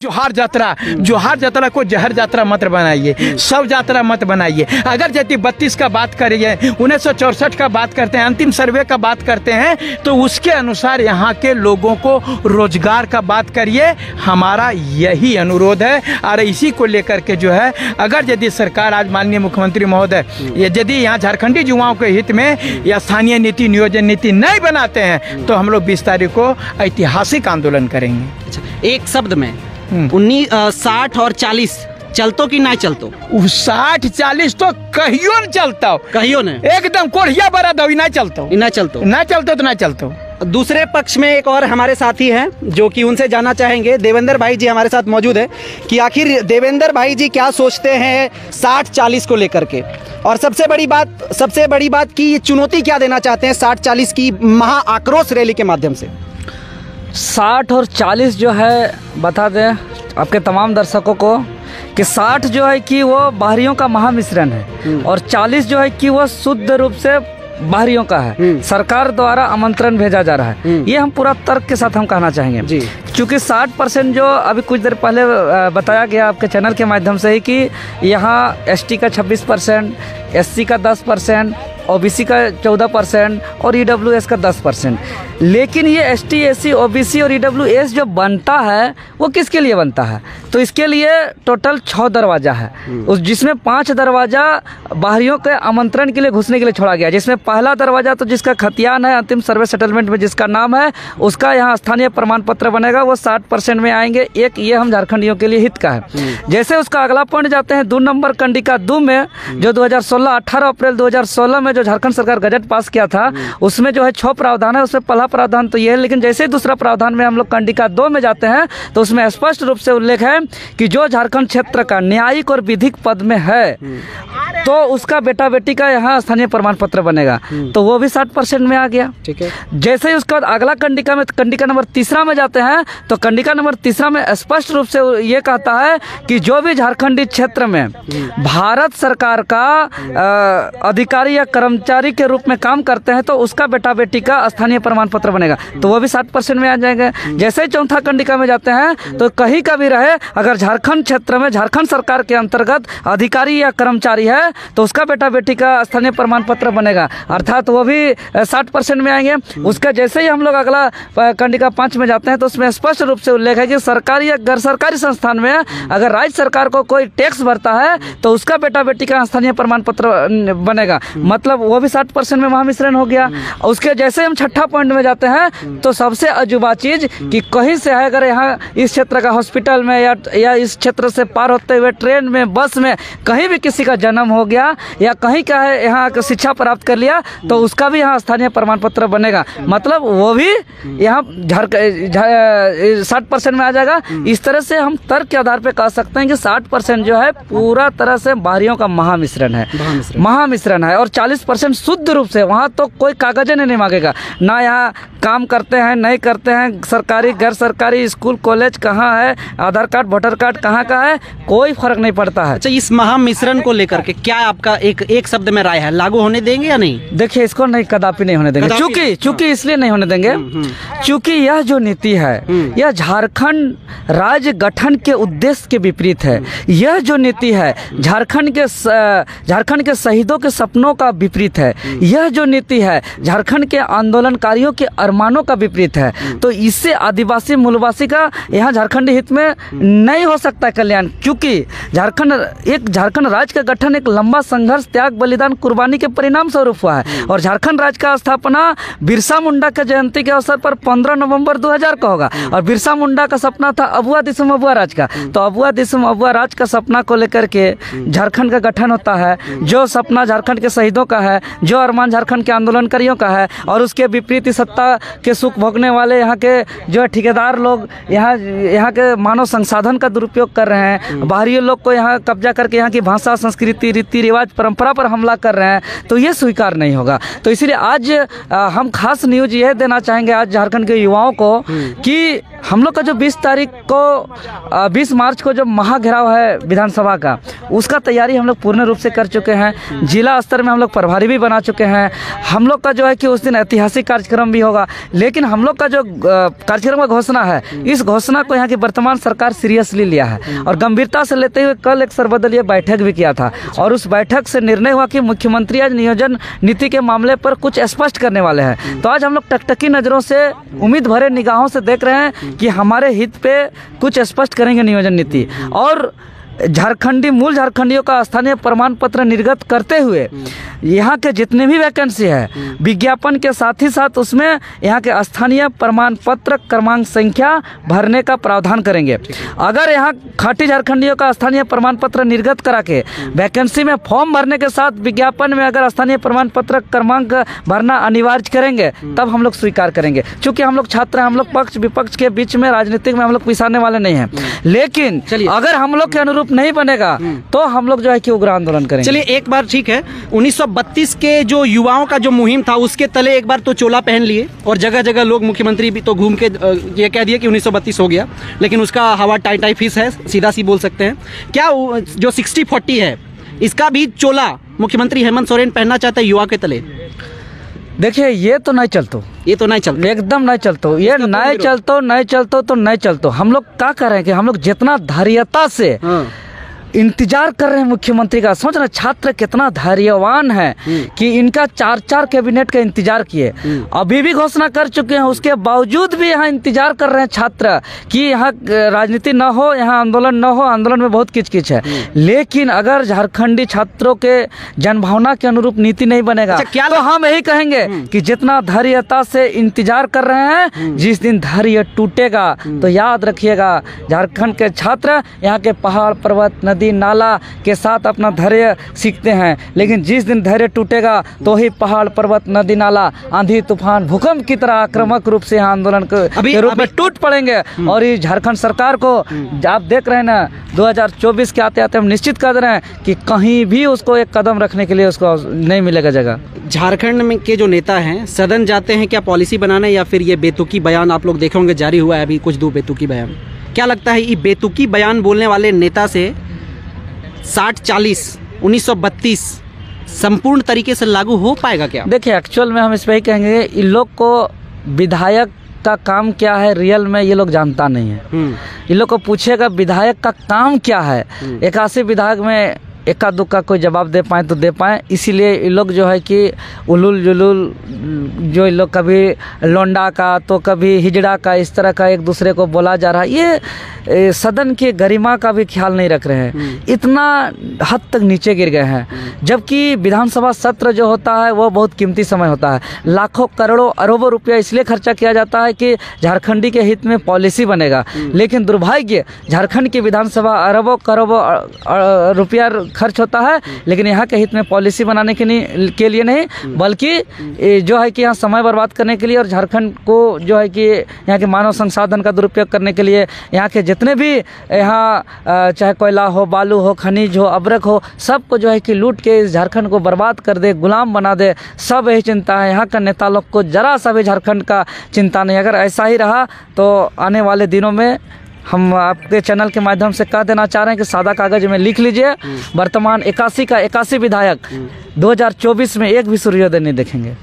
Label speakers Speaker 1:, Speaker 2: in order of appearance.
Speaker 1: जोहार यात्रा को जहर यात्रा मत बनाइए, सब यात्रा मत बनाइए। अगर यदि 32 का बात करिए, 1964 का बात करते हैं, अंतिम सर्वे का बात करते हैं, तो उसके अनुसार यहाँ के लोगों को रोजगार का बात करिए। हमारा यही अनुरोध है। और इसी को लेकर के जो है, अगर यदि सरकार आज माननीय मुख्यमंत्री महोदय यदि यहाँ झारखंडी युवाओं के हित में या स्थानीय नीति नियोजन नीति नहीं बनाते हैं, तो हम लोग 20 तारीख को ऐतिहासिक आंदोलन करेंगे।
Speaker 2: अच्छा, एक शब्द में 60 और 40 चलतो कि ना चलतो?
Speaker 1: 60-40 तो कहियो न चलता,
Speaker 2: कहियो ने
Speaker 1: एकदम कोढ़िया बड़ा दो ना चलतो,
Speaker 2: ना चलतो,
Speaker 1: ना चलतो तो ना चलतो।
Speaker 2: दूसरे पक्ष में एक और हमारे साथी हैं जो कि उनसे जानना चाहेंगे। देवेंद्र भाई जी हमारे साथ मौजूद है कि आखिर देवेंद्र भाई जी क्या सोचते हैं 60-40 को लेकर के, और सबसे बड़ी बात कि ये चुनौती क्या देना चाहते हैं 60-40 की महा आक्रोश रैली के माध्यम से।
Speaker 3: 60 और 40 जो है, बता दें आपके तमाम दर्शकों को कि 60 जो है कि वो बाहरियों का महामिश्रण है और 40 जो है कि वो शुद्ध रूप से बाहरियों का है। सरकार द्वारा आमंत्रण भेजा जा रहा है। ये हम पूरा तर्क के साथ हम कहना चाहेंगे जी। क्योंकि 60% जो अभी कुछ देर पहले बताया गया आपके चैनल के माध्यम से ही कि यहाँ एसटी का 26%, एससी का 10%, ओबीसी का 14% और ईडब्ल्यूएस का 10%। लेकिन ये एसटी, एससी, ओबीसी और ईडब्ल्यूएस जो बनता है वो किसके लिए बनता है? तो इसके लिए टोटल 6 दरवाज़ा है, उस जिसमें 5 दरवाज़ा बाहरियों के आमंत्रण के लिए घुसने के लिए छोड़ा गया। जिसमें पहला दरवाज़ा तो जिसका खतियान है अंतिम सर्वे सेटलमेंट में जिसका नाम है, उसका यहाँ स्थानीय प्रमाण पत्र बनेगा, वो 60% में आएंगे। एक ये हम झारखंडियों के लिए हित का है। जैसे उसका अगला पॉइंट जाते हैं 2 नंबर कंडिका 2 में, जो 2016 18 अप्रैल 2016 में जो झारखंड सरकार गजट पास किया था, उसमें जो है 6 प्रावधान है। उसमें पहला प्रावधान तो ये है, लेकिन जैसे ही दूसरा प्रावधान में हम लोग कंडिका 2 में जाते हैं तो उसमें स्पष्ट रूप से उल्लेख है कि जो झारखंड क्षेत्र का न्यायिक और विधिक पद में है तो उसका बेटा बेटी का यहाँ स्थानीय प्रमाण पत्र बनेगा। तो वो भी 60% में आ गया। ठीक है। जैसे ही उसके बाद अगला कंडिका में, कंडिका नंबर 3 में जाते हैं तो कंडिका नंबर 3 में स्पष्ट रूप से ये कहता है कि जो भी झारखंडी क्षेत्र में भारत सरकार का अधिकारी या कर्मचारी के रूप में काम करते हैं तो उसका बेटा बेटी का स्थानीय प्रमाण पत्र बनेगा। तो वो भी 60% में आ जाएंगे। जैसे ही चौथा कंडिका में जाते हैं तो कहीं का भी रहे, अगर झारखंड क्षेत्र में झारखंड सरकार के अंतर्गत अधिकारी या कर्मचारी है तो उसका बेटा बेटी का स्थानीय प्रमाण पत्र बनेगा, अर्थात वो भी 60% में आएंगे। उसका जैसे ही हम लोग अगला कंडिका 5 में जाते हैं तो उसमें स्पष्ट रूप से उल्लेख है कि सरकारी या गैर सरकारी संस्थान में अगर राज्य सरकार को कोई टैक्स भरता है तो उसका बेटा बेटी का स्थानीय प्रमाण पत्र बनेगा। मतलब वो भी 60% में महामिश्रण हो गया। उसके जैसे हम छठा पॉइंट में जाते हैं तो सबसे अजूबा चीज कि कहीं से है, अगर यहाँ इस क्षेत्र का हॉस्पिटल में या इस क्षेत्र से पार होते हुए ट्रेन में, बस में कहीं भी किसी का जन्म हो गया या कहीं का है यहाँ शिक्षा प्राप्त कर लिया तो उसका भी यहाँ स्थानीय प्रमाण पत्र बनेगा। मतलब वो भी यहाँ 60% में आ जाएगा। इस तरह से हम तर्क के आधार पर कह सकते हैं कि 60% जो है पूरा तरह से बाहरियों का महामिश्रण है, महामिश्रण है। और 40% शुद्ध रूप से, वहाँ तो कोई कागज नहीं मांगेगा, ना यहाँ काम करते हैं नहीं करते हैं, सरकारी गैर सरकारी स्कूल कॉलेज कहाँ है, आधार कार्ड वोटर कार्ड कहाँ का है, कोई फर्क नहीं पड़ता है।
Speaker 2: अच्छा, इस महामिश्रण को लेकर के क्या आपका एक शब्द में राय है? लागू होने देंगे या नहीं?
Speaker 3: देखिए, इसको नहीं, कदापि नहीं होने देंगे। चूंकि इसलिए नहीं होने देंगे चूंकि यह जो नीति है यह झारखंड राज्य गठन के उद्देश्य के विपरीत है। यह जो नीति है झारखंड के शहीदों के सपनों का विपरीत है। यह जो नीति है झारखंड के आंदोलनकारियों के अरमानों का विपरीत है। तो इससे आदिवासी मूलवासी का यहाँ झारखंडी हित में नहीं हो सकता कल्याण, क्योंकि झारखंड राज्य का गठन एक लंबा संघर्ष, त्याग, बलिदान, कुर्बानी के परिणाम स्वरूप हुआ है। और झारखंड राज्य का स्थापना बिरसा मुंडा के जयंती के अवसर पर 15 नवंबर 2000 का होगा। और बिरसा मुंडा का सपना था अबुआ दिसम अबुआ राज का। तो अबुआ दिसम अबुआ राज का सपना को लेकर के झारखंड का गठन होता है। जो सपना झारखंड के शहीदों का है, जो अरमान झारखंड के आंदोलनकारियों का है, और उसके विपरीत सत्ता के सुख भोगने वाले यहाँ के जो ठेकेदार लोग यहाँ के मानव संसाधन का दुरुपयोग कर रहे हैं, बाहरी लोग को यहाँ कब्जा करके यहाँ की भाषा, संस्कृति, रीति रिवाज, परंपरा पर हमला कर रहे हैं, तो ये स्वीकार नहीं होगा। तो इसलिए आज हम खास न्यूज यह देना चाहेंगे आज झारखंड के युवाओं को कि हम लोग का जो 20 तारीख को 20 मार्च को जो महाघेराव है विधानसभा का, उसका तैयारी हम लोग पूर्ण रूप से कर चुके हैं। जिला स्तर में हम लोग प्रभारी भी बना चुके हैं। हम लोग का जो है कि उस दिन ऐतिहासिक कार्यक्रम भी होगा, लेकिन हम लोग का जो कार्यक्रम का घोषणा है, इस घोषणा को यहाँ की वर्तमान सरकार सीरियसली लिया है और गंभीरता से लेते हुए कल एक सर्वदलीय बैठक भी किया था और उस बैठक से निर्णय हुआ कि मुख्यमंत्री आज नियोजन नीति के मामले पर कुछ स्पष्ट करने वाले हैं। तो आज हम लोग टकटकी नज़रों से, उम्मीद भरे निगाहों से देख रहे हैं कि हमारे हित पे कुछ स्पष्ट करेंगे नियोजन नीति और मूल झारखंडियों का स्थानीय प्रमाण पत्र निर्गत करते हुए यहाँ के जितने भी वैकेंसी है विज्ञापन के साथ ही साथ उसमें यहाँ के स्थानीय प्रमाण पत्र क्रमांक संख्या भरने का प्रावधान करेंगे। अगर यहाँ खाटी झारखंडियों का स्थानीय प्रमाण पत्र निर्गत करा के वैकेंसी में फॉर्म भरने के साथ विज्ञापन में अगर स्थानीय प्रमाण पत्र क्रमांक भरना अनिवार्य करेंगे तब हम लोग स्वीकार करेंगे। चूँकि हम लोग छात्र हैं, हम लोग पक्ष विपक्ष के बीच में राजनीतिक में हम लोग पिसाने वाले नहीं हैं, लेकिन अगर हम लोग के अनुरूप नहीं बनेगा तो हम लोग जो है कि उग्र आंदोलन करेंगे।
Speaker 2: चलिए एक बार ठीक है, 1932 के जो युवाओं का जो मुहिम था उसके तले एक बार तो चोला पहन लिए और जगह जगह लोग, मुख्यमंत्री भी तो घूम के ये कह दिए कि 1932 हो गया, लेकिन उसका हवा टाई फिस है, सीधा सी बोल सकते हैं। क्या जो 60-40 है इसका भी चोला मुख्यमंत्री हेमंत सोरेन पहनना चाहता है युवा के तले?
Speaker 3: देखिए ये तो नहीं चलतो,
Speaker 2: ये तो नहीं चलता,
Speaker 3: एकदम नहीं चलतो, ये नहीं चलतो तो नहीं चलतो। हम लोग क्या कर रहे हैं कि हम लोग जितना धैर्यता से इंतजार कर रहे हैं मुख्यमंत्री का, समझ रहे छात्र कितना धैर्यवान है कि इनका 4 कैबिनेट का इंतजार किए, अभी भी घोषणा कर चुके हैं, उसके बावजूद भी यहाँ इंतजार कर रहे हैं छात्र कि यहाँ राजनीति न हो, यहाँ आंदोलन न हो, आंदोलन में बहुत किचकिच है। लेकिन अगर झारखंडी छात्रों के जनभावना के अनुरूप नीति नहीं बनेगा तो हम यही कहेंगे कि जितना धैर्यता से इंतजार कर रहे हैं, जिस दिन धैर्य टूटेगा तो याद रखिएगा झारखंड के छात्र यहाँ के पहाड़ पर्वत नदी नाला के साथ अपना धैर्य सीखते हैं, लेकिन जिस दिन धैर्य टूटेगा तो ही पहाड़ पर्वत नदी नाला आंधी तूफान भूकंप की तरह आक्रामक रूप से आंदोलन के रूप में टूट पड़ेंगे। और ये झारखंड सरकार को आप देख रहे हैं ना, 2024 के आते आते हम निश्चित कर रहे हैं कि कहीं भी उसको एक कदम रखने के लिए उसको नहीं मिलेगा जगह।
Speaker 2: झारखंड में के जो नेता हैं सदन जाते हैं क्या पॉलिसी बनाने, या फिर ये बेतुकी बयान आप लोग देखे होंगे जारी हुआ है अभी कुछ 2 बेतुकी बयान, क्या लगता है ये बेतुकी बयान बोलने वाले नेता से 60-40 1932 संपूर्ण तरीके से लागू हो पाएगा क्या?
Speaker 3: देखिए एक्चुअल में हम इस पर ही कहेंगे, इन लोग को विधायक का काम क्या है रियल में ये लोग जानता नहीं है। इन लोग को पूछेगा विधायक का काम क्या है, 81 विधायक में इक्का दुक्का कोई जवाब दे पाए तो दे पाए। इसीलिए ये लोग जो है कि उलूल जुलूल जो इन लोग कभी लोंडा का तो कभी हिजड़ा का इस तरह का एक दूसरे को बोला जा रहा है, ये सदन की गरिमा का भी ख्याल नहीं रख रहे हैं, इतना हद तक नीचे गिर गए हैं। जबकि विधानसभा सत्र जो होता है वो बहुत कीमती समय होता है, लाखों करोड़ों अरबों रुपया इसलिए खर्चा किया जाता है कि झारखंडी के हित में पॉलिसी बनेगा। लेकिन दुर्भाग्य झारखंड की विधानसभा अरबों करोड़ों रुपया खर्च होता है, लेकिन यहाँ के हित में पॉलिसी बनाने के लिए नहीं, बल्कि जो है कि यहाँ समय बर्बाद करने के लिए और झारखंड को जो है कि यहाँ के मानव संसाधन का दुरुपयोग करने के लिए, यहाँ के जितने भी यहाँ चाहे कोयला हो, बालू हो, खनिज हो, अब्रक हो, सबको जो है कि लूट के इस झारखंड को बर्बाद कर दे, गुलाम बना दे, सब यही चिंता है। यहाँ का नेता लोग को जरा सा भी झारखंड का चिंता नहीं। अगर ऐसा ही रहा तो आने वाले दिनों में हम आपके चैनल के माध्यम से कह देना चाह रहे हैं कि सादा कागज में लिख लीजिए, वर्तमान 81 का 81 विधायक 2024 में एक भी सूर्योदय नहीं देखेंगे।